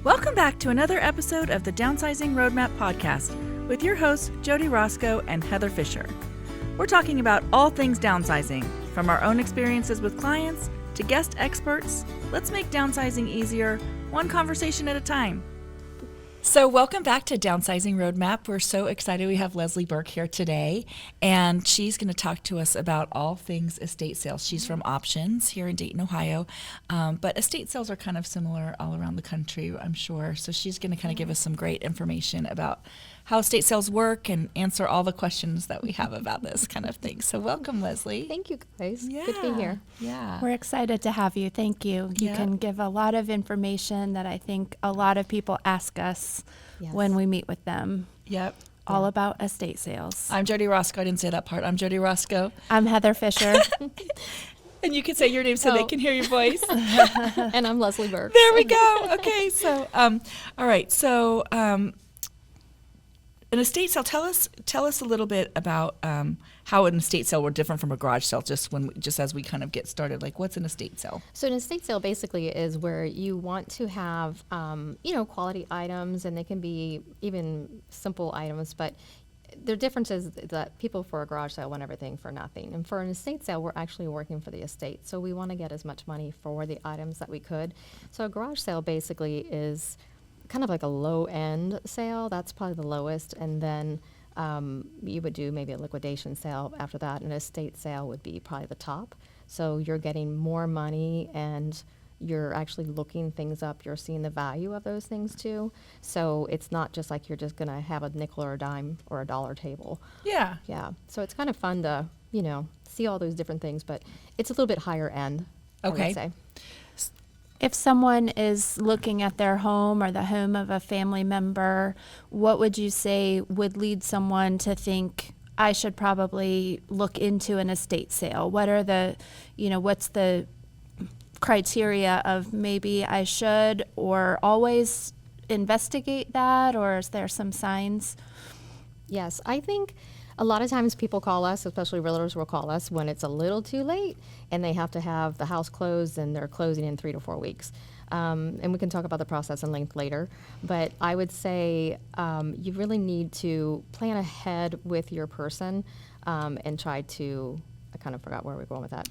Welcome back to another episode of the Downsizing Roadmap podcast with your hosts, Jody Roscoe and Heather Fisher. We're talking about all things downsizing, from our own experiences with clients to guest experts. Let's make downsizing easier, one conversation at a time. So welcome back to Downsizing Roadmap. We're so excited we have Lezlie Burks here today, and she's going to talk to us about all things estate sales. She's from Options here in Dayton, Ohio, but estate sales are kind of similar all around the country, I'm sure. So she's going to kind of give us some great information about how estate sales work and answer all the questions that we have about this kind of thing. So welcome, Lezlie. Thank you, guys. Yeah. Good to be here. Yeah. We're excited to have you. Thank you. You can give a lot of information that I think a lot of people ask us when we meet with them. Yep. All about estate sales. I'm Jody Roscoe. I didn't say that part. I'm Jody Roscoe. I'm Heather Fisher. And you can say your name so they can hear your voice. And I'm Lezlie Burks. There we go. Okay. So, all right. So, an estate sale. Tell us a little bit about how an estate sale were different from a garage sale. Just as we kind of get started, like what's an estate sale? So an estate sale basically is where you want to have, quality items, and they can be even simple items, but the difference is that people for a garage sale want everything for nothing. And for an estate sale, we're actually working for the estate. So we want to get as much money for the items that we could. So a garage sale basically is kind of like a low-end sale. That's probably the lowest. And then you would do maybe a liquidation sale after that. An estate sale would be probably the top. So you're getting more money, and you're actually looking things up. You're seeing the value of those things too. So it's not just like you're just going to have a nickel or a dime or a dollar table. Yeah. Yeah. So it's kind of fun to, see all those different things, but it's a little bit higher end, I would say. If someone is looking at their home or the home of a family member, what would you say would lead someone to think, I should probably look into an estate sale? What are the, what's the criteria of maybe I should or always investigate that, or is there some signs? Yes, I think a lot of times people call us, especially realtors will call us when it's a little too late and they have to have the house closed and they're closing in 3 to 4 weeks. And we can talk about the process and length later. But I would say you really need to plan ahead with your person and try to, I kind of forgot where we're going with that.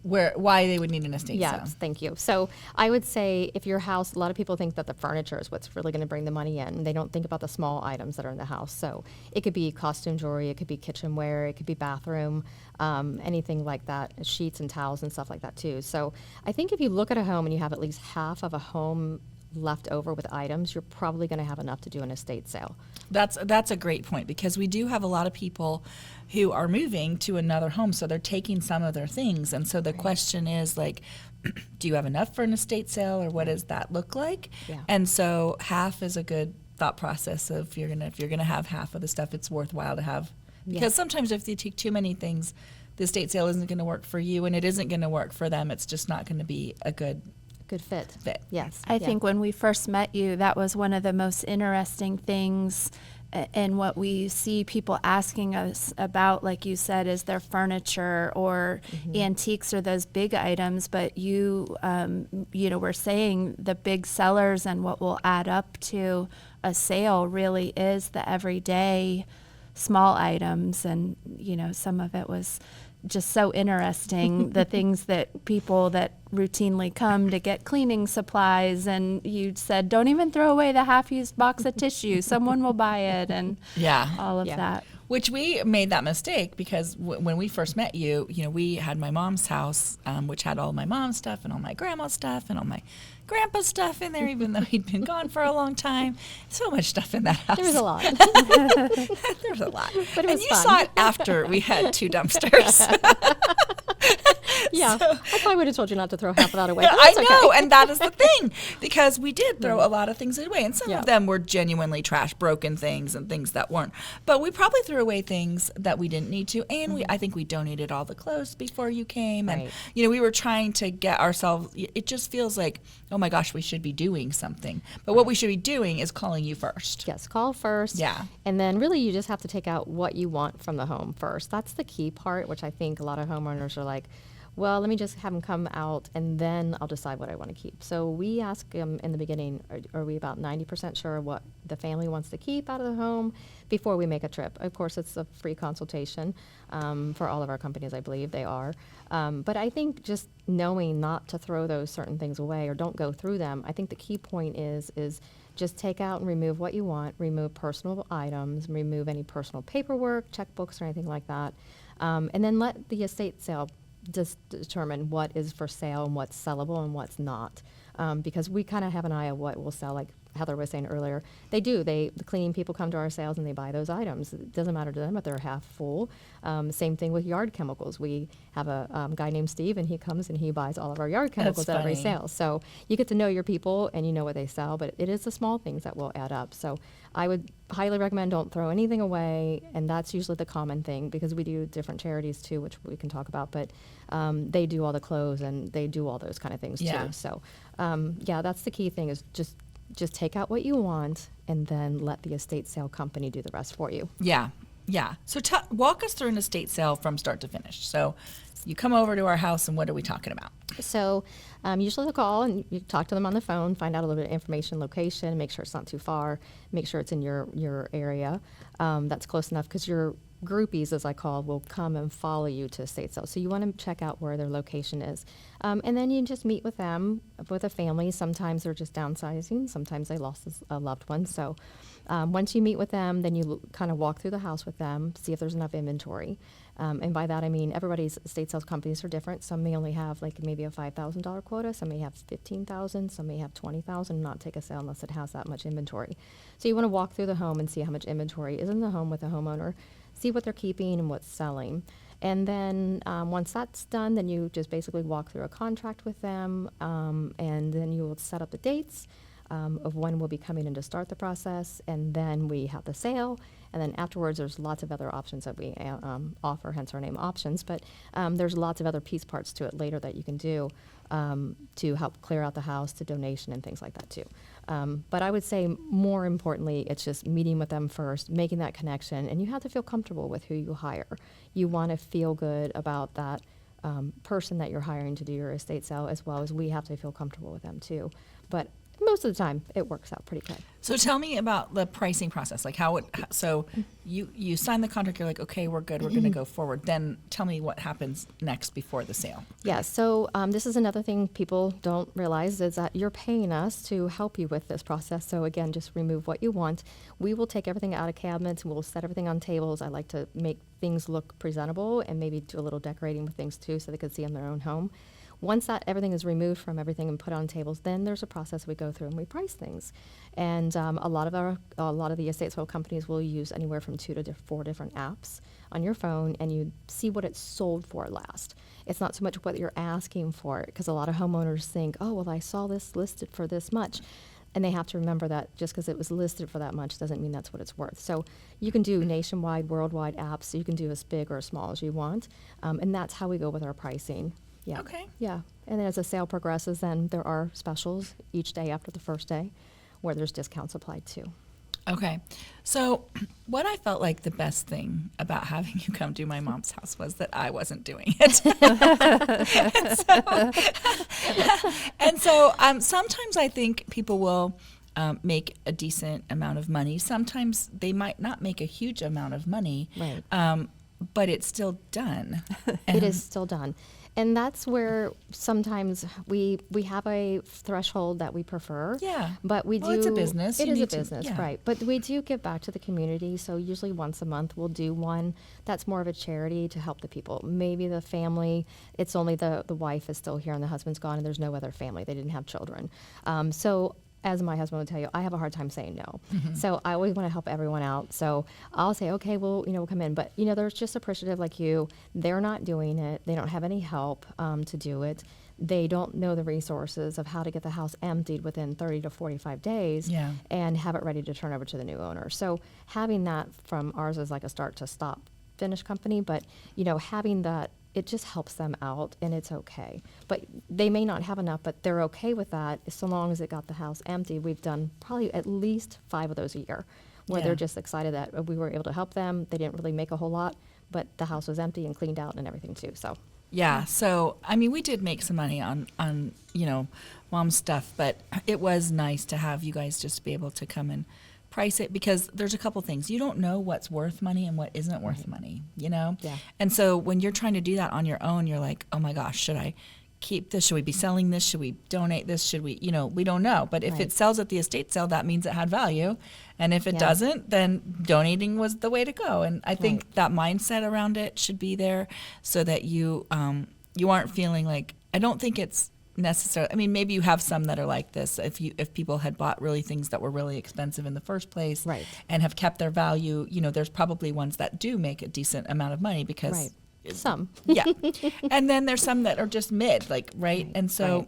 Why they would need an estate sale. Yes, thank you. So I would say if your house, a lot of people think that the furniture is what's really going to bring the money in. They don't think about the small items that are in the house. So it could be costume jewelry, it could be kitchenware, it could be bathroom, anything like that, sheets and towels and stuff like that too. So I think if you look at a home and you have at least half of a home left over with items, you're probably going to have enough to do an estate sale. That's a great point, because we do have a lot of people who are moving to another home, so they're taking some of their things, and so the question is like, do you have enough for an estate sale, or what does that look like? Yeah. And so half is a good thought process of if you're gonna have half of the stuff, it's worthwhile to have, because sometimes if you take too many things, the estate sale isn't going to work for you, and it isn't going to work for them. It's just not going to be a good fit. Yes. I think when we first met you, that was one of the most interesting things, and what we see people asking us about, like you said, is their furniture or antiques or those big items. But you were saying the big sellers and what will add up to a sale really is the everyday small items. And, some of it was just so interesting, the things that people that routinely come to get cleaning supplies, and you said, don't even throw away the half-used box of tissue. Someone will buy it, and all of that. Which we made that mistake because when we first met you, we had my mom's house, which had all my mom's stuff and all my grandma's stuff and all my grandpa's stuff in there, even though he'd been gone for a long time. So much stuff in that house. There was a lot. There was a lot. But it was and you fun. saw it after we had 2 dumpsters. Yeah, I probably would have told you not to throw half of that away. I know, and that is the thing, because we did throw a lot of things away, and some of them were genuinely trash, broken things and things that weren't. But we probably threw away things that we didn't need to, and I think we donated all the clothes before you came, and we were trying to get ourselves. It just feels like, oh my gosh, we should be doing something. But what we should be doing is calling you first. Yes, call first. Yeah. And then really you just have to take out what you want from the home first. That's the key part, which I think a lot of homeowners are like, well, let me just have them come out and then I'll decide what I want to keep. So we ask them in the beginning, are we about 90% sure what the family wants to keep out of the home before we make a trip? Of course, it's a free consultation for all of our companies, I believe they are. But I think just knowing not to throw those certain things away or don't go through them, I think the key point is just take out and remove what you want, remove personal items, remove any personal paperwork, checkbooks, or anything like that. And then let the estate sale just determine what is for sale and what's sellable and what's not. Because we kind of have an eye of what will sell, like Heather was saying earlier. The cleaning people come to our sales and they buy those items. It doesn't matter to them if they're half full. Same thing with yard chemicals. We have a guy named Steve, and he comes and he buys all of our yard chemicals at every sale. So you get to know your people and you know what they sell, but it is the small things that will add up. So I would highly recommend don't throw anything away, and that's usually the common thing because we do different charities too, which we can talk about, but they do all the clothes and they do all those kind of things too. So that's the key thing is just take out what you want and then let the estate sale company do the rest for you. Yeah. So walk us through an estate sale from start to finish. So you come over to our house and what are we talking about? So usually they'll call and you talk to them on the phone, find out a little bit of information, location, make sure it's not too far, make sure it's in your area that's close enough because your groupies, as I call, will come and follow you to estate sale. So you want to check out where their location is. And then you just meet with them, with a family. Sometimes they're just downsizing. Sometimes they lost a loved one. So once you meet with them, then you kind of walk through the house with them, see if there's enough inventory. And by that, I mean everybody's estate sales companies are different. Some may only have like maybe a $5,000 quota. Some may have $15,000. Some may have $20,000, not take a sale unless it has that much inventory. So you want to walk through the home and see how much inventory is in the home with the homeowner, see what they're keeping and what's selling. And then once that's done, then you just basically walk through a contract with them, and then you will set up the dates of when we'll be coming in to start the process, and then we have the sale. And then afterwards, there's lots of other options that we offer, hence our name Options. But there's lots of other piece parts to it later that you can do to help clear out the house, to donation and things like that too. But I would say more importantly, it's just meeting with them first, making that connection, and you have to feel comfortable with who you hire. You want to feel good about that person that you're hiring to do your estate sale, as well as we have to feel comfortable with them too. But most of the time, it works out pretty good. So tell me about the pricing process. Like so you sign the contract, you're like, okay, we're good, we're going to go forward. Then tell me what happens next before the sale. Yeah, so this is another thing people don't realize is that you're paying us to help you with this process. So again, just remove what you want. We will take everything out of cabinets, we'll set everything on tables. I like to make things look presentable and maybe do a little decorating with things too so they can see in their own home. Once that everything is removed from everything and put on tables, then there's a process we go through and we price things. And a lot of the estate sale companies will use anywhere from 2 to 4 different apps on your phone, and you see what it's sold for last. It's not so much what you're asking for it, because a lot of homeowners think, oh, well, I saw this listed for this much. And they have to remember that just because it was listed for that much doesn't mean that's what it's worth. So you can do nationwide, worldwide apps. So you can do as big or as small as you want. And that's how we go with our pricing. Yeah. Okay. Yeah. And then as the sale progresses, then there are specials each day after the first day where there's discounts applied too. Okay. So what I felt like the best thing about having you come to my mom's house was that I wasn't doing it. and so sometimes I think people will make a decent amount of money. Sometimes they might not make a huge amount of money, Right. But it's still done. It is still done. And that's where sometimes we have a threshold that we prefer. Yeah. But we Well, it's a business. It You is a need to- business, yeah. right. But we do give back to the community. So usually once a month we'll do one that's more of a charity to help the people. Maybe the family, it's only the wife is still here and the husband's gone and there's no other family. They didn't have children. So as my husband would tell you, I have a hard time saying no. Mm-hmm. So I always want to help everyone out. So I'll say, okay, well, we'll come in. But, they're just appreciative like you. They're not doing it. They don't have any help to do it. They don't know the resources of how to get the house emptied within 30 to 45 days Yeah. and have it ready to turn over to the new owner. So having that from ours is like a start to stop finish company. But, having that, it just helps them out, and it's okay. But they may not have enough, but they're okay with that so long as it got the house empty. We've done probably at least 5 of those a year where Yeah. they're just excited that we were able to help them. They didn't really make a whole lot, but the house was empty and cleaned out and everything too. So Yeah. So, I mean, we did make some money on mom's stuff, but it was nice to have you guys just be able to come and price it, because there's a couple things. You don't know what's worth money and what isn't worth money, Yeah. And so when you're trying to do that on your own, you're like, oh my gosh, should I keep this? Should we be selling this? Should we donate this? Should we, we don't know. But if it sells at the estate sale, that means it had value. And if it doesn't, then donating was the way to go. And I think that mindset around it should be there, so that you aren't feeling like, I don't think it's necessarily, I mean, maybe you have some that are like this. If people had bought really things that were really expensive in the first place, and have kept their value, there's probably ones that do make a decent amount of money because some. Yeah. And then there's some that are just mid, And so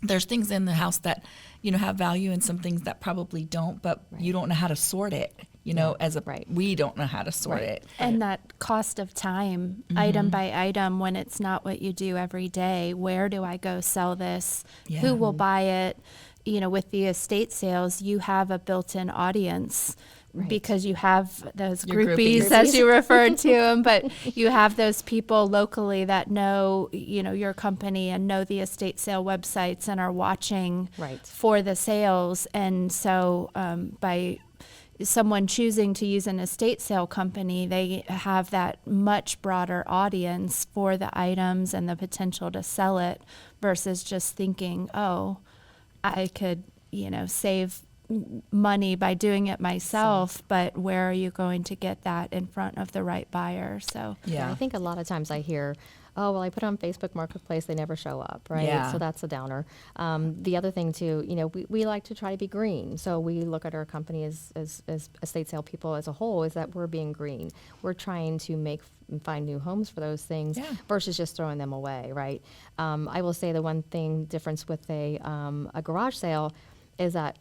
there's things in the house that, have value, and some things that probably don't, but you don't know how to sort it, we don't know how to sort it. And that cost of time, item by item, when it's not what you do every day. Where do I go sell this? Yeah. Who will buy it? With the estate sales, you have a built-in audience. Because you have those groupies, as you referred to them, but you have those people locally that know, your company and know the estate sale websites and are watching for the sales. And so by someone choosing to use an estate sale company, they have that much broader audience for the items and the potential to sell it, versus just thinking, oh, I could, save money by doing it myself, but where are you going to get that in front of the right buyer? So I think a lot of times I hear, oh, well, I put it on Facebook Marketplace, they never show up, right? Yeah. So that's a downer. The other thing too, we like to try to be green. So we look at our company as estate sale people as a whole, is that we're being green. We're trying to find new homes for those things versus just throwing them away, right? I will say the one thing difference with a garage sale is that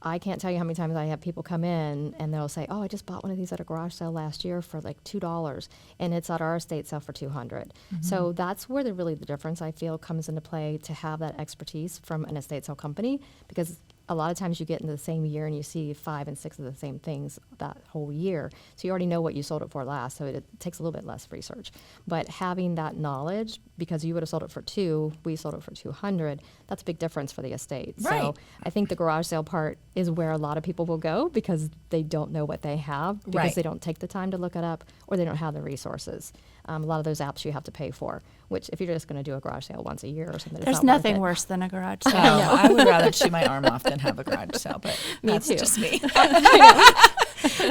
I can't tell you how many times I have people come in and they'll say, oh, I just bought one of these at a garage sale last year for like $2, and it's at our estate sale for $200. So that's where the difference, I feel, comes into play, to have that expertise from an estate sale company, because a lot of times you get into the same year and you see 5 and 6 of the same things that whole year. So you already know what you sold it for last, so it takes a little bit less research. But having that knowledge, because you would have sold it for $2, we sold it for $200, that's a big difference for the estate. Right. So I think the garage sale part is where a lot of people will go, because they don't know what they have, because they don't take the time to look it up, or they don't have the resources. A lot of those apps you have to pay for, which if you're just going to do a garage sale once a year or something, there's nothing worse than a garage sale. I would rather chew my arm off than have a garage sale, but that's just me.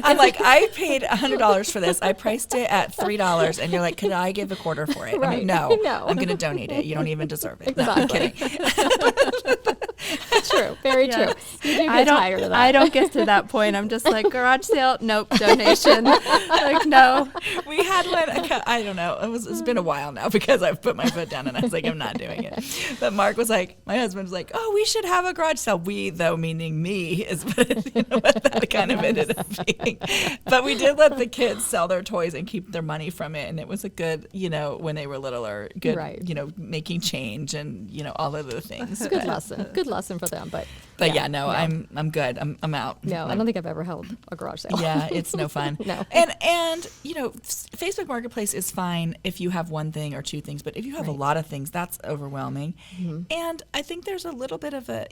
I'm like, I paid $100 for this. I priced it at $3, and you're like, could I give a quarter for it? I'm like, no, I'm going to donate it. You don't even deserve it. Exactly. No, I'm kidding. True, very true. You do get tired of that. I don't get to that point. I'm just like, garage sale, nope, donation. Like, no. We had one, I don't know, it's been a while now, because I've put my foot down and I was like, I'm not doing it. But Mark was like, my husband was like, oh, we should have a garage sale. We, though, meaning me, is what that kind of ended up being. But we did let the kids sell their toys and keep their money from it. And it was a good, when they were littler, good, making change and, all of the things. Good lesson. Good lesson for them. But I'm good. I'm out. No, I don't think I've ever held a garage sale. Yeah, it's no fun. No. And Facebook Marketplace is fine if you have one thing or two things, but if you have a lot of things, that's overwhelming. And I think there's a little bit of a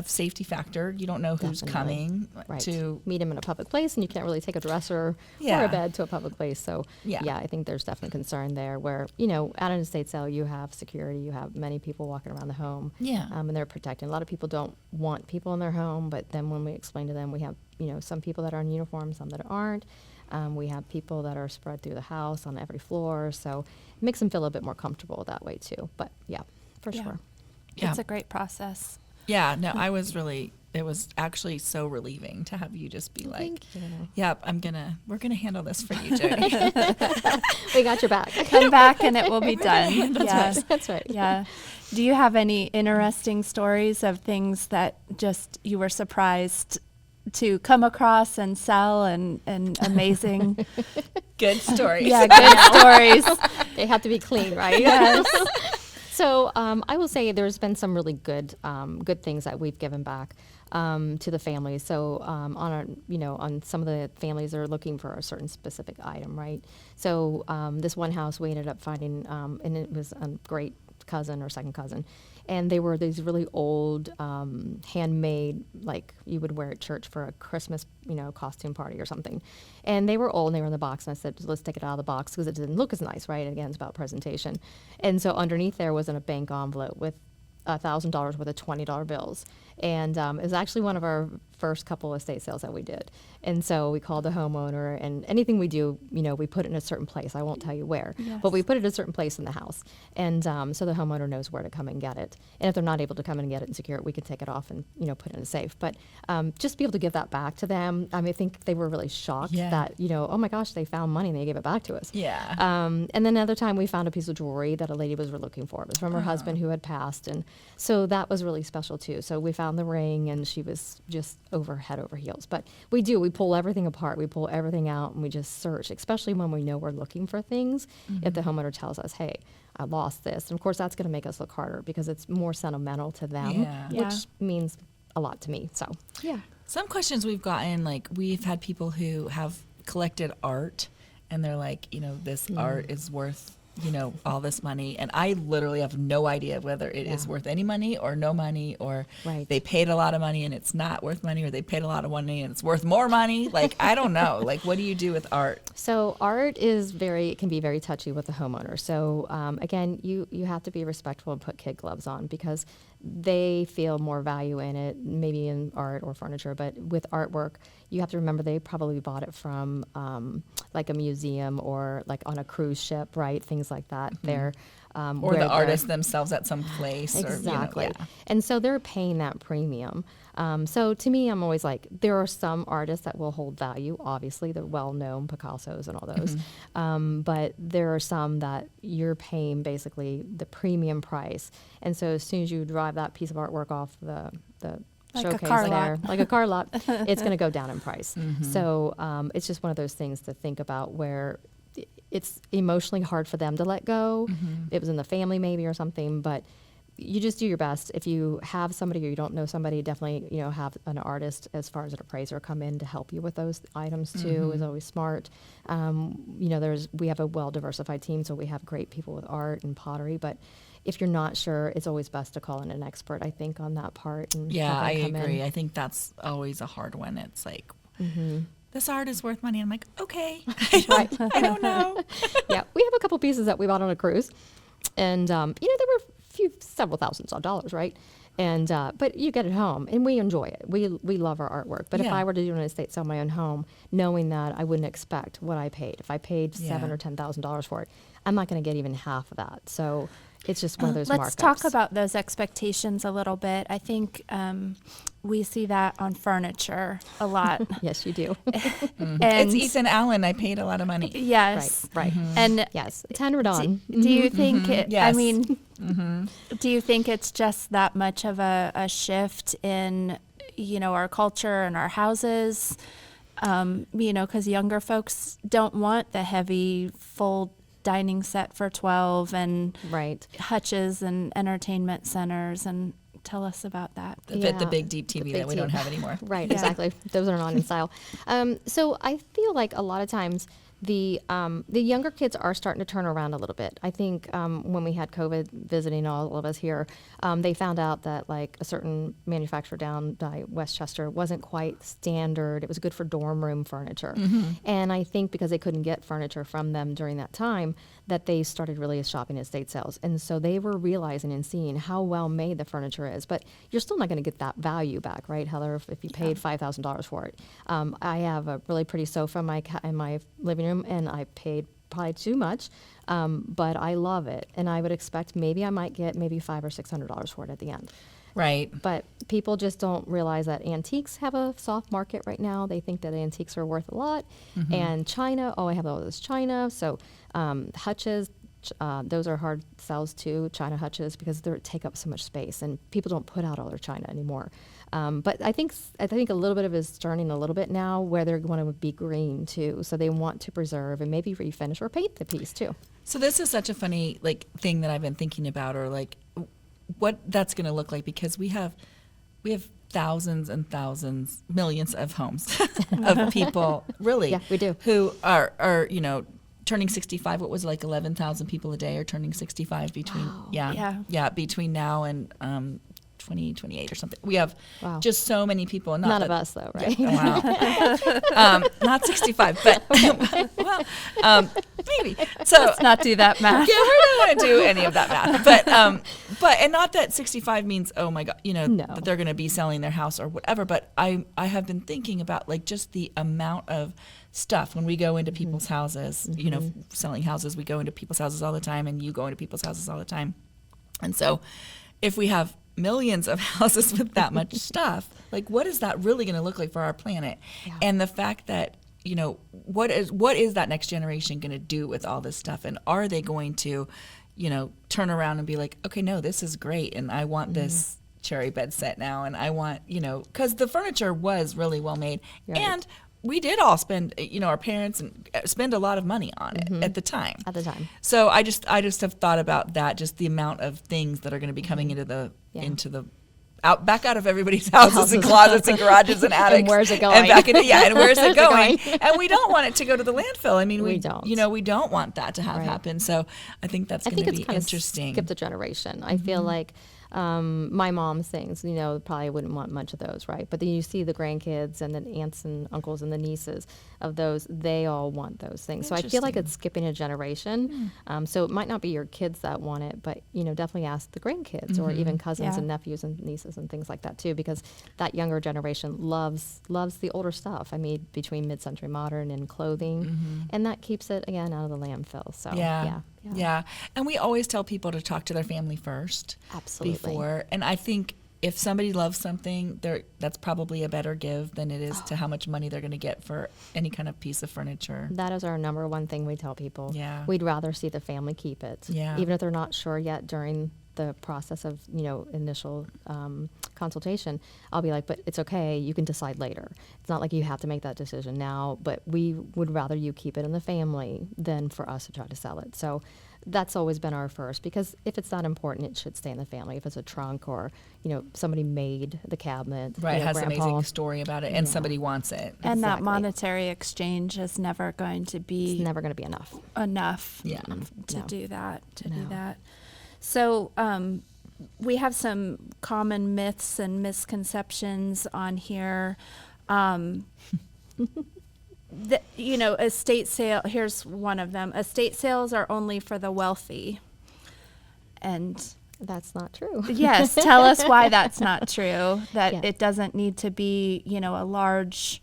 safety factor. You don't know who's coming to meet him in a public place, and you can't really take a dresser or a bed to a public place. So I think there's definitely concern there, where at an estate sale you have security, you have many people walking around the home, and they're protected. A lot of people don't want people in their home, but then when we explain to them, we have some people that are in uniform, some that aren't. We have people that are spread through the house on every floor, so it makes them feel a bit more comfortable that way too. But for sure. It's a great process. Yeah, no, it was actually so relieving to have you just be like, thank you. Yep, we're gonna handle this for you, Jody. We got your back. Come back and it will be done. That's right. Yeah. Do you have any interesting stories of things that just you were surprised to come across and sell, and amazing? Good stories. Yeah, good stories. They have to be clean, right? Yes. So I will say there's been some really good things that we've given back to the families. So on some of the families that are looking for a certain specific item, right? So this one house we ended up finding, and it was a great cousin or second cousin, and they were these really old handmade, like you would wear at church for a Christmas costume party or something. And they were old and they were in the box, and I said, let's take it out of the box because it didn't look as nice, right? Again, it's about presentation. And so underneath there was in a bank envelope with $1,000 worth of $20 bills. And it was actually one of our first couple estate sales that we did. And so we called the homeowner, and anything we do, we put it in a certain place. I won't tell you where, but we put it in a certain place in the house. And so the homeowner knows where to come and get it. And if they're not able to come and get it and secure it, we can take it off and, put it in a safe. But just be able to give that back to them. I think they were really shocked that, oh my gosh, they found money and they gave it back to us. Yeah. And then another time we found a piece of jewelry that a lady was looking for. It was from her husband who had passed. And so that was really special too. So we found the ring and she was just head over heels. But we pull everything apart. We pull everything out and we just search, especially when we know we're looking for things. If the homeowner tells us, hey, I lost this. And of course, that's going to make us look harder because it's more sentimental to them, which means a lot to me. So, yeah. Some questions we've gotten, like we've had people who have collected art and they're like, this art is worth all this money, and I literally have no idea whether it is worth any money or no money, or they paid a lot of money and it's not worth money, or they paid a lot of money and it's worth more money. Like, I don't know. Like, what do you do with art? So art is can be very touchy with the homeowner. So again, you have to be respectful and put kid gloves on because they feel more value in it, maybe in art or furniture, but with artwork, you have to remember they probably bought it from like a museum or like on a cruise ship, right? Things like that. They're or the artists themselves at some place. Exactly. Or, And so they're paying that premium. So to me, I'm always like, there are some artists that will hold value. Obviously, they're well-known, Picassos and all those. But there are some that you're paying basically the premium price. And so as soon as you drive that piece of artwork off the like showcase like a car lot, it's going to go down in price. So it's just one of those things to think about where it's emotionally hard for them to let go. It was in the family maybe or something, but you just do your best. If you have somebody or you don't know somebody, definitely, have an artist as far as an appraiser come in to help you with those items too, is always smart. We have a well-diversified team, so we have great people with art and pottery, but if you're not sure, it's always best to call in an expert, I think, on that part. And I agree. I think that's always a hard one. It's like, this art is worth money. I'm like, okay, I don't know. Yeah, we have a couple pieces that we bought on a cruise, and there were several thousands of dollars, right? And but you get it home, and we enjoy it. We love our artwork. But if I were to do an estate sale in my own home, knowing that I wouldn't expect what I paid, if I paid $7,000 or $10,000 for it, I'm not going to get even half of that. So it's just one of those markups. Let's talk about those expectations a little bit. I think we see that on furniture a lot. Yes, you do. And it's Ethan Allen. I paid a lot of money. Yes. Right. And yes, it's hammered on. Do you think it, Yes. I mean, do you think it's just that much of a shift in, our culture and our houses? Because younger folks don't want the heavy, full dining set for 12 and hutches and entertainment centers, and tell us about that. The big deep TV that we don't have anymore. Right, exactly. Those are not in style. So I feel like a lot of times the younger kids are starting to turn around a little bit. I think when we had COVID visiting all of us here, they found out that like a certain manufacturer down by Westchester wasn't quite standard. It was good for dorm room furniture. And I think because they couldn't get furniture from them during that time, that they started really shopping at estate sales. And so they were realizing and seeing how well made the furniture is. But you're still not going to get that value back, right, Heather, if you paid $5,000 for it. I have a really pretty sofa in my living room, and I paid probably too much, but I love it. And I would expect maybe I might get maybe $500 or $600 for it at the end. Right. But people just don't realize that antiques have a soft market right now. They think that antiques are worth a lot. And China, I have all this China. So hutches, Those are hard sells too, China hutches, because they take up so much space, and people don't put out all their China anymore. But I think a little bit of it is turning a little bit now, where they're going to be green too, so they want to preserve and maybe refinish or paint the piece too. So this is such a funny thing that I've been thinking about, or what that's going to look like, because we have thousands and thousands, millions of homes of people, really, Yeah, we do. who are turning 65. What was it, 11,000 people a day are turning 65 between Wow. between now and 2028 or something. We have Wow. just so many people. And None of us though, right? Yeah, wow. Not 65, but well, maybe. So Let's not do that math. yeah, we're not going to do any of that math. But and not that 65 means, oh my God, No. that they're going to be selling their house or whatever. But I have been thinking about just the amount of stuff when we go into people's houses, selling houses, we go into people's houses all the time, and you go into people's houses all the time. And so if we have millions of houses with that much stuff, what is that really going to look like for our planet? Yeah. And the fact that, what is that next generation going to do with all this stuff? And are they going to, turn around and be like, okay, no, this is great, and I want this cherry bed set now, and I want, because the furniture was really well made, Right. and we did all spend, our parents and spend a lot of money on it at the time. At the time. So I just have thought about that, just the amount of things that are going to be coming into the back out of everybody's houses and closets and garages and attics. And where's it going? And back into and where's it going? going? And we don't want it to go to the landfill. I mean, We don't. we don't want that to have Right. happen. So I think that's going to be interesting. Skipped a generation. I feel like my mom's things, probably wouldn't want much of those, right? But then you see the grandkids and the aunts and uncles and the nieces of those, they all want those things. So I feel like Interesting. it's skipping a generation. So it might not be your kids that want it, but, definitely ask the grandkids or even cousins Yeah. and nephews and nieces and things like that too, because that younger generation loves the older stuff. I mean, between mid-century modern and clothing, and that keeps it, again, out of the landfill. So, Yeah. And we always tell people to talk to their family first. Absolutely. Before. And I think if somebody loves something, that's probably a better give than it is to how much money they're going to get for any kind of piece of furniture. That is our number one thing we tell people. Yeah. We'd rather see the family keep it. Yeah. Even if they're not sure yet during the process of, initial consultation, I'll be like, but it's okay, you can decide later. It's not like you have to make that decision now, but we would rather you keep it in the family than for us to try to sell it. So that's always been our first, because if it's that important, it should stay in the family. If it's a trunk or, somebody made the cabinet. Right, has an grandpa, amazing story about it, and somebody wants it. And that Exactly. monetary exchange is never going to It's be never going to be enough. enough Yeah. to No. do that. Do No. that. So we have some common myths and misconceptions on here. Estate sale. Here's one of them: estate sales are only for the wealthy. And That's not true. yes, tell us why that's not true. That Yeah. it doesn't need to be, a large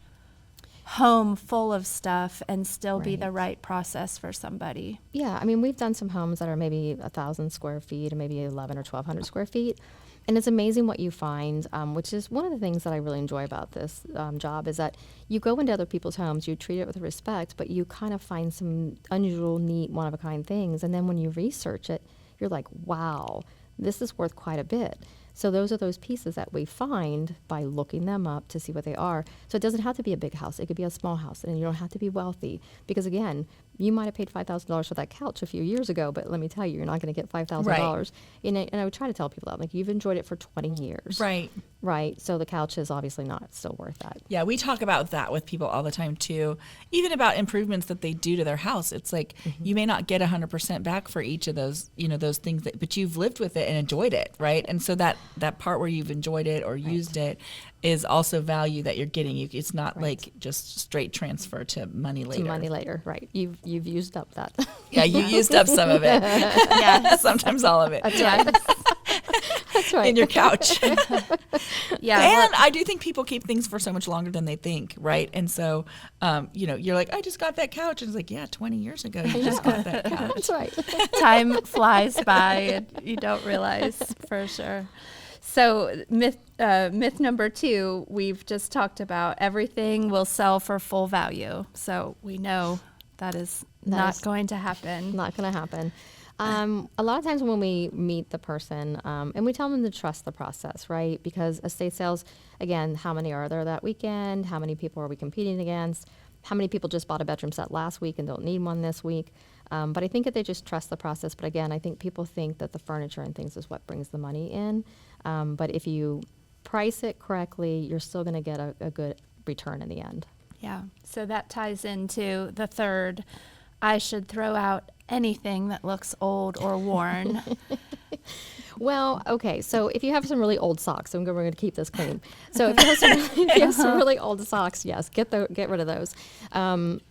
home full of stuff and still be the right process for somebody. Yeah, I mean, we've done some homes that are maybe 1,000 square feet and maybe 11 or 1,200 square feet. And it's amazing what you find, which is one of the things that I really enjoy about this job, is that you go into other people's homes, you treat it with respect, but you kind of find some unusual, neat, one-of-a-kind things. And then when you research it, you're like, wow, this is worth quite a bit. So those are those pieces that we find by looking them up to see what they are. So it doesn't have to be a big house. It could be a small house, and you don't have to be wealthy. Because again, you might have paid $5,000 for that couch a few years ago, but let me tell you, you're not going to get $5,000. And I would try to tell people that, you've enjoyed it for 20 years. Right. Right. So the couch is obviously not still worth that. Yeah, we talk about that with people all the time too. Even about improvements that they do to their house. It's like you may not get 100% back for each of those, those things, but you've lived with it and enjoyed it, right? And so that part where you've enjoyed it or used it is also value that you're getting. It's not like just straight transfer to money later. To money later, right? You've used up that. Yeah, you used up some of it. Yeah, sometimes all of it. That's right. That's right. In your couch. Yeah. And I do think people keep things for so much longer than they think, right? And so, you're like, I just got that couch. And it's like, yeah, 20 years ago, you just got that couch. That's right. Time flies by and you don't realize for sure. So myth number 2, we've just talked about everything will sell for full value. So we know that is not going to happen. Not going to happen. A lot of times when we meet the person, and we tell them to trust the process, right? Because estate sales, again, how many are there that weekend? How many people are we competing against? How many people just bought a bedroom set last week and don't need one this week? But I think that they just trust the process. But again, I think people think that the furniture and things is what brings the money in. But if you price it correctly, you're still going to get a good return in the end. Yeah. So that ties into the third. I should throw out anything that looks old or worn. Well, okay, so if you have some really old socks, we're going to keep this clean. So if you have some really old socks, yes, get rid of those.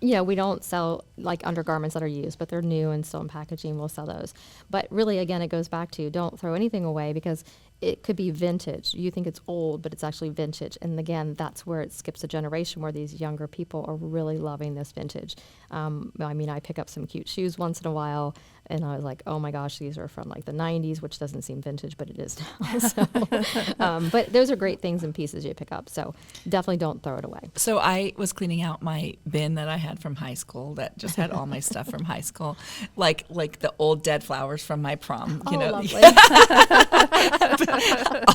We don't sell like undergarments that are used, but they're new and still in packaging. We'll sell those. But really, again, it goes back to don't throw anything away because it could be vintage. You think it's old, but it's actually vintage. And again, that's where it skips a generation where these younger people are really loving this vintage. I pick up some cute shoes once in a while, and I was like, oh my gosh, these are from like the 90s, which doesn't seem vintage, but it is now. So, but those are great things and pieces you pick up. So definitely don't throw it away. So I was cleaning out my bin that I had from high school that just had all my stuff from high school, like the old dead flowers from my prom. Lovely.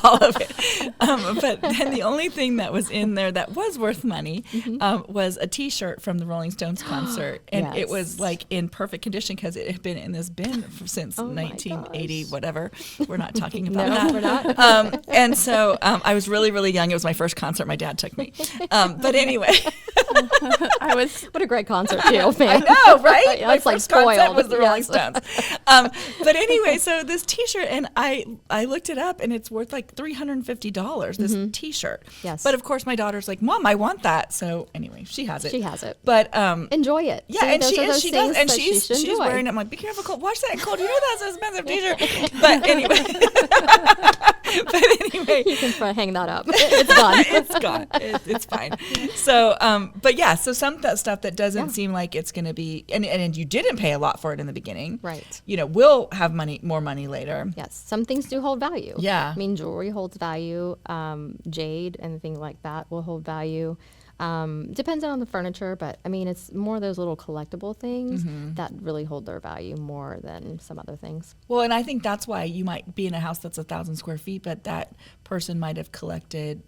All of it. But then the only thing that was in there that was worth money was a T-shirt from the Rolling Stones concert. And Yes. it was like in perfect condition because it had been in this bin since Oh my 1980, gosh. whatever. We're not talking about No, that. we're not. And so I was really, really young. It was my first concert. My dad took me. But anyway. What a great concert too, man. I know, right? Yeah, My it's like first concept spoiled. was the Rolling Yes. Stones. But anyway, so this T-shirt, and I looked it up, and it's worth like $350. This T-shirt. Yes. But of course, my daughter's like, "Mom, I want that." So anyway, she has it. She has it. But Enjoy it. yeah, See, and those are those she does, things and that she she's should enjoy. wearing it. I'm like, "Be careful, Cole. Watch that, Cole. You know that's an expensive T-shirt." But anyway. You can hang that up. It's done. It's gone. It's fine. So, but yeah, so some of that stuff that doesn't seem like it's going to be, and you didn't pay a lot for it in the beginning, Right. Will have more money later. Yes, some things do hold value. Yeah. I mean, jewelry holds value. Jade, anything like that will hold value. Depends on the furniture, but I mean, it's more those little collectible things that really hold their value more than some other things. Well, and I think that's why you might be in a house that's 1,000 square feet, but that person might have collected,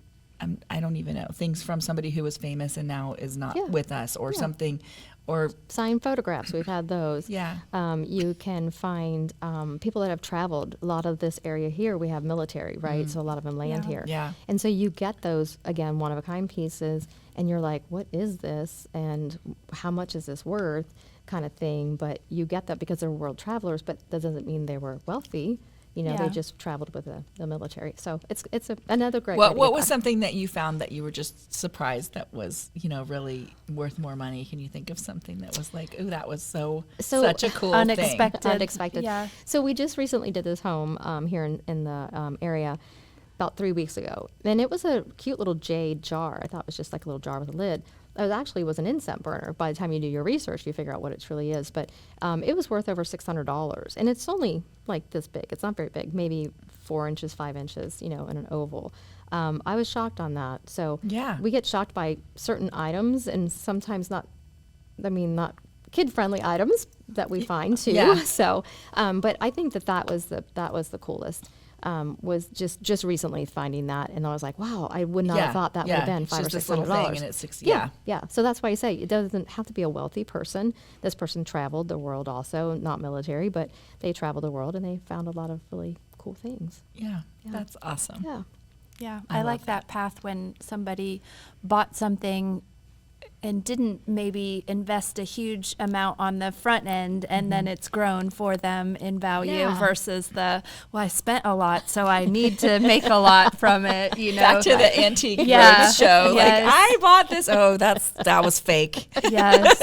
I don't even know, things from somebody who was famous and now is not with us, or something, or Signed photographs, we've had those. Yeah. You can find people that have traveled. A lot of this area here, we have military, right? So a lot of them land here. Yeah. And so you get those, again, one-of-a-kind pieces, and you're like, what is this? And how much is this worth? Kind of thing. But you get that because they're world travelers, but that doesn't mean they were wealthy. Yeah. They just traveled with the military. So it's another great. what way to was get something that you found that you were just surprised that was, really worth more money? Can you think of something that was like, ooh, that was such a cool thing? Unexpected. Yeah. So we just recently did this home here in the area about 3 weeks ago. And it was a cute little jade jar. I thought it was just like a little jar with a lid. It actually was an incense burner. By the time you do your research, you figure out what it truly is. But it was worth over $600. And it's only like this big. It's not very big, maybe 4 inches, 5 inches, in an oval. I was shocked on that. So Yeah. we get shocked by certain items and sometimes not kid-friendly items that we find too. Yeah. So, but I think that was the coolest. Was just recently finding that, and I was like, wow, I would not have thought that would have been $500 or It's just this little $600. thing, and it's $600. Yeah. So that's why I say it doesn't have to be a wealthy person. This person traveled the world also, not military, but they traveled the world and they found a lot of really cool things. Yeah, that's awesome. Yeah. Yeah, I I like love that path when somebody bought something and didn't maybe invest a huge amount on the front end, and then it's grown for them in value Yeah. versus I spent a lot, so I need to make a lot from it, Back to the antique Yeah. roadshow. Yes. Like, I bought this. Oh, that was fake. Yes.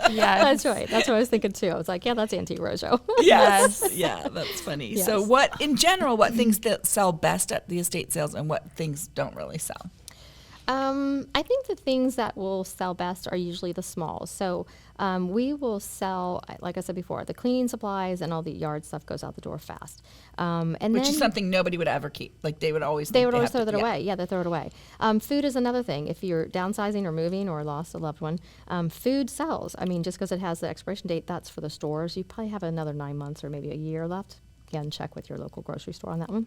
Yes. That's right. That's what I was thinking too. I was like, yeah, that's Antique Roadshow. Yes. Yeah, that's funny. Yes. So in general, what things that sell best at the estate sales and what things don't really sell? I think the things that will sell best are usually the smalls. So we will sell, like I said before, the cleaning supplies and all the yard stuff goes out the door fast. Which is something nobody would ever keep. Like they would always throw that away. Yeah, they throw it away. Food is another thing. If you're downsizing or moving or lost a loved one, food sells. I mean, just because it has the expiration date, that's for the stores. You probably have another 9 months or maybe a year left. Again, check with your local grocery store on that one.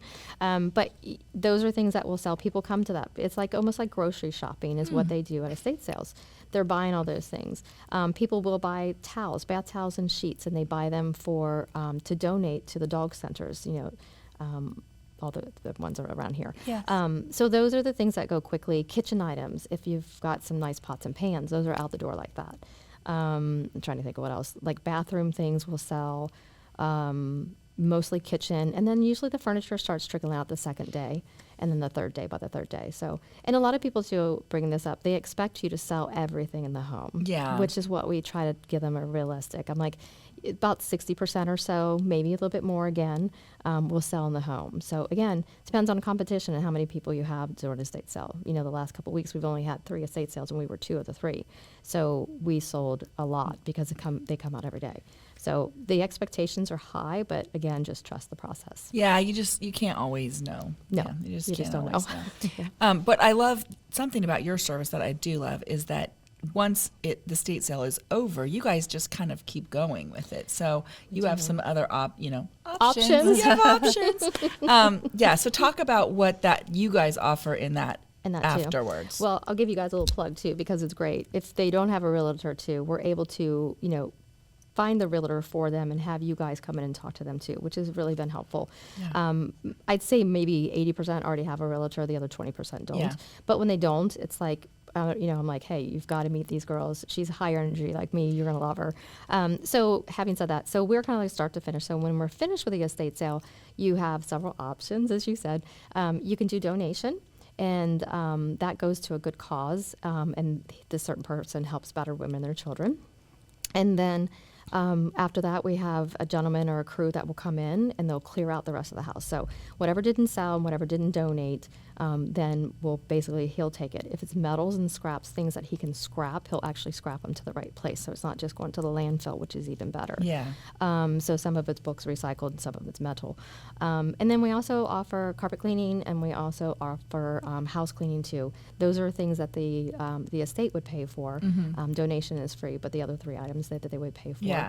But those are things that will sell. People come to that. It's like almost like grocery shopping is what they do at estate sales. They're buying all those things. People will buy towels, bath towels and sheets, and they buy them for to donate to the dog centers, all the ones around here. Yes. So those are the things that go quickly. Kitchen items, if you've got some nice pots and pans, those are out the door like that. I'm trying to think of what else. Like bathroom things will sell. Mostly kitchen, and then usually the furniture starts trickling out the second day, and then the third day by the third day. So, and a lot of people too, bringing this up, they expect you to sell everything in the home. Yeah. Which is what we try to give them a realistic. I'm like, about 60% or so, maybe a little bit more again, will sell in the home. So again, depends on competition and how many people you have during an estate sale. The last couple of weeks we've only had 3 estate sales, and we were 2 of the 3. So we sold a lot because they come out every day. So the expectations are high, but again, just trust the process. Yeah, you can't always know. No, Yeah, you just can't don't know. always know. Yeah. But I love something about your service that I do love is that once the estate sale is over, you guys just kind of keep going with it. So you have some other options. Options. You have options. Yeah. So talk about what that you guys offer in that. And that afterwards. Too. Well, I'll give you guys a little plug too, because it's great. If they don't have a realtor too, we're able to, find the realtor for them and have you guys come in and talk to them too, which has really been helpful. Yeah. I'd say maybe 80% already have a realtor, the other 20% don't. Yeah. But when they don't, it's like, I'm like, hey, you've got to meet these girls. She's higher energy like me. You're going to love her. So having said that, so we're kind of like start to finish. So when we're finished with the estate sale, you have several options, as you said. You can do donation. And that goes to a good cause, and this certain person helps battered women and their children. And then after that, we have a gentleman or a crew that will come in, and they'll clear out the rest of the house. So whatever didn't sell and whatever didn't donate, then he'll take it. If it's metals and scraps, things that he can scrap, he'll actually scrap them to the right place. So it's not just going to the landfill, which is even better. Yeah. So some of it's books recycled and some of it's metal. And then we also offer carpet cleaning, and we also offer house cleaning too. Those are things that the estate would pay for. Mm-hmm. Donation is free, but the other 3 items that they would pay for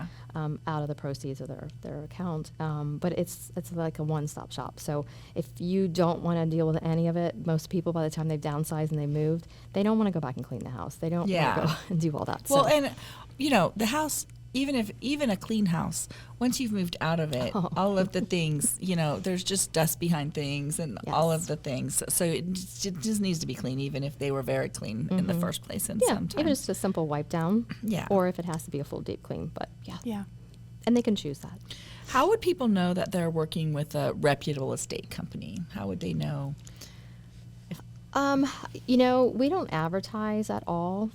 out of the proceeds of their account. But it's like a one-stop shop. So if you don't want to deal with any of it, most people, by the time they've downsized and they moved, they don't want to go back and clean the house. They don't want to go and do all that. Well, and the house, even a clean house, once you've moved out of it, all of the things, there's just dust behind things and all of the things. So it just needs to be clean, even if they were very clean in the first place. And sometimes even just a simple wipe down. Yeah. Or if it has to be a full deep clean, but Yeah. And they can choose that. How would people know that they're working with a reputable estate company? How would they know? We don't advertise at all.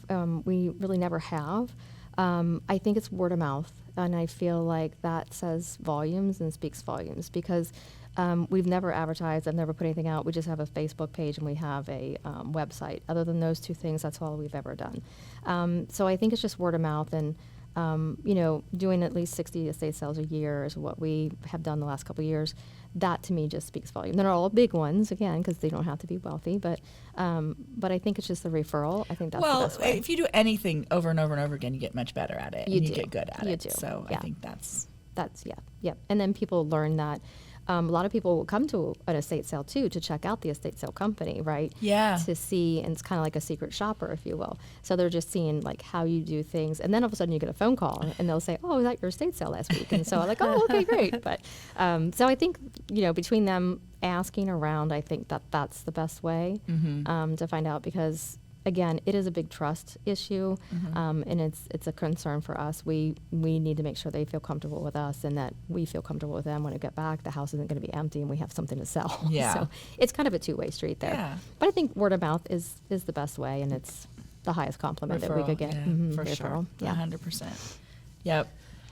We really never have. I think it's word of mouth, and I feel like that says volumes and speaks volumes because we've never advertised. I've never put anything out. We just have a Facebook page and we have a website. Other than those 2 things, that's all we've ever done. So I think it's just word of mouth, and doing at least 60 estate sales a year is what we have done the last couple of years. That to me just speaks volume. They're all big ones again because they don't have to be wealthy, but I think it's just the referral. I think that's the best way. If you do anything over and over and over again, you get much better at it. You and do. You get good at You it. do. So Yeah. I think that's yeah. And then people learn that. A lot of people will come to an estate sale too to check out the estate sale company, right? Yeah. To see, and it's kind of like a secret shopper, if you will. So they're just seeing like how you do things, and then all of a sudden you get a phone call, and they'll say, "Oh, was that your estate sale last week?" And so I'm like, "Oh, okay, great." But so I think between them asking around, I think that's the best way to find out because. Again, it is a big trust issue, and it's a concern for us. We need to make sure they feel comfortable with us and that we feel comfortable with them when we get back. The house isn't going to be empty and we have something to sell. Yeah. So it's kind of a 2-way street there. Yeah. But I think word of mouth is the best way, and it's the highest compliment that we could get. For Referral. sure. Yeah. 100%. Yep.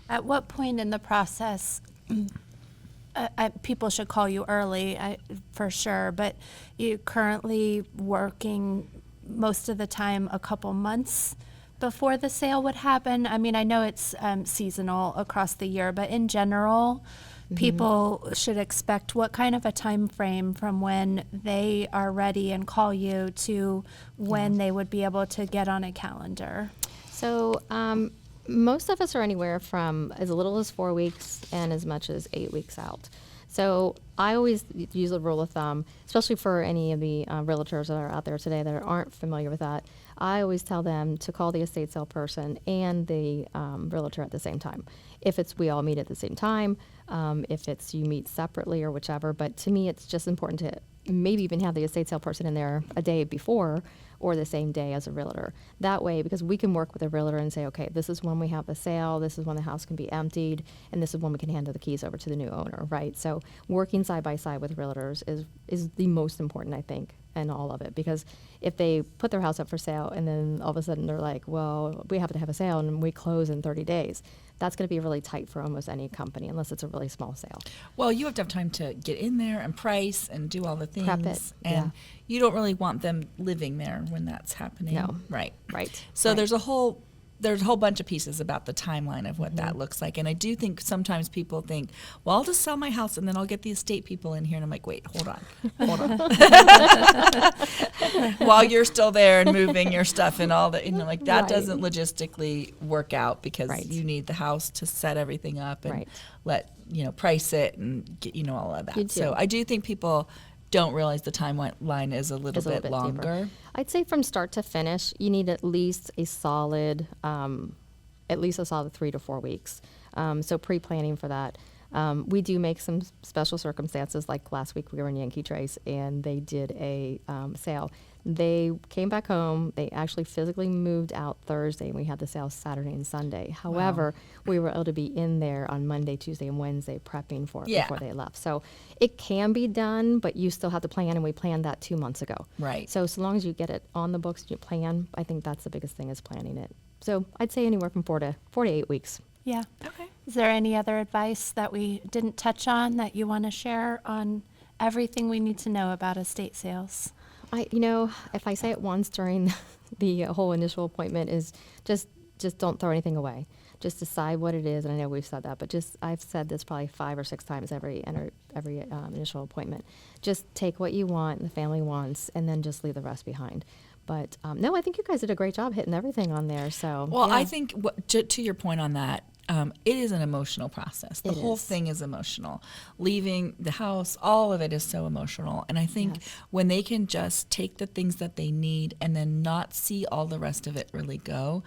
At what point in the process, people should call you early, for sure, but you're currently working most of the time a couple months before the sale would happen. I mean, I know it's seasonal across the year, but in general, people should expect what kind of a time frame from when they are ready and call you to when they would be able to get on a calendar? So most of us are anywhere from as little as 4 weeks and as much as 8 weeks out. So I always use a rule of thumb, especially for any of the realtors that are out there today that aren't familiar with that. I always tell them to call the estate sale person and the realtor at the same time. If it's we all meet at the same time, if it's you meet separately or whichever. But to me, it's just important to maybe even have the estate sale person in there a day before or the same day as a realtor. That way, because we can work with a realtor and say, okay, this is when we have the sale, this is when the house can be emptied, and this is when we can hand the keys over to the new owner, right? So working side by side with realtors is the most important, I think, in all of it. Because if they put their house up for sale and then all of a sudden they're like, well, we have to have a sale and we close in 30 days, that's going to be really tight for almost any company unless it's a really small sale. Well, you have to have time to get in there and price and do all the things. Prep it, and you don't really want them living there when that's happening. No. Right. Right. So right. there's a whole bunch of pieces about the timeline of what that looks like. And I do think sometimes people think, well, I'll just sell my house and then I'll get the estate people in here. And I'm like, wait, hold on. While you're still there and moving your stuff and all that, like that Right. doesn't logistically work out because Right. you need the house to set everything up and Right. let, price it and get, all of that. You do. So I do think people don't realize the timeline is a little bit longer. Deeper. I'd say from start to finish, you need at least a solid 3 to 4 weeks. So pre-planning for that. We do make some special circumstances. Like last week, we were in Yankee Trace, and they did a sale. They came back home. They actually physically moved out Thursday, and we had the sale Saturday and Sunday. However, we were able to be in there on Monday, Tuesday, and Wednesday prepping for it before they left. So it can be done, but you still have to plan, and we planned that 2 months ago. Right. So long as you get it on the books and you plan, I think that's the biggest thing is planning it. So I'd say anywhere from 4 to 8 weeks. Yeah. Okay. Is there any other advice that we didn't touch on that you want to share on everything we need to know about estate sales? If I say it once during the whole initial appointment is just don't throw anything away. Just decide what it is, and I know we've said that, but I've said this probably 5 or 6 times every initial appointment. Just take what you want and the family wants, and then just leave the rest behind. But no, I think you guys did a great job hitting everything on there. So well, yeah. I think to your point on that, it is an emotional process. The whole thing is emotional. Leaving the house, all of it is so emotional. And I think when they can just take the things that they need and then not see all the rest of it really go,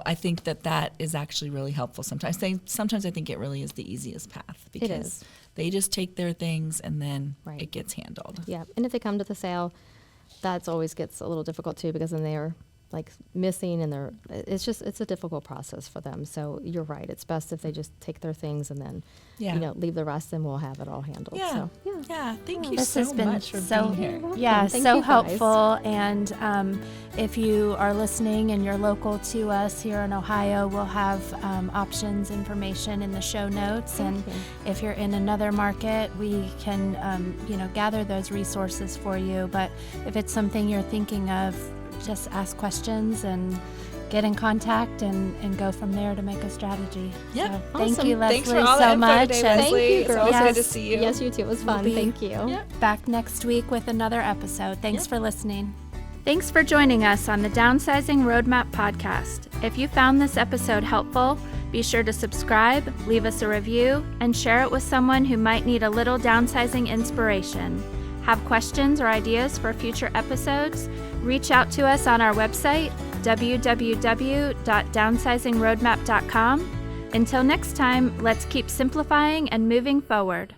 I think that is actually really helpful sometimes. Sometimes I think it really is the easiest path because they just take their things and then it gets handled. Yeah, and if they come to the sale, that always gets a little difficult too because then they're like missing and it's a difficult process for them. So you're right. It's best if they just take their things and then, leave the rest and we'll have it all handled. Yeah. So, yeah. Thank you This so has been much for so being here. Yeah, Thank so you guys. helpful. And if you are listening and you're local to us here in Ohio, we'll have options information in the show notes. And if you're in another market, we can gather those resources for you. But if it's something you're thinking of, just ask questions and get in contact and go from there to make a strategy. Yeah. So thank Awesome. you, Lezlie, Thanks for all the so info much. today, And Lezlie. Thank you, It's girls. always good Yes. to see you. Yes, you too. It was fun. be- Thank you. Yep. back next week with another episode. Thanks for listening. Thanks for joining us on the Downsizing Roadmap podcast. If you found this episode helpful, be sure to subscribe, leave us a review, and share it with someone who might need a little downsizing inspiration. Have questions or ideas for future episodes? Reach out to us on our website, www.downsizingroadmap.com. Until next time, let's keep simplifying and moving forward.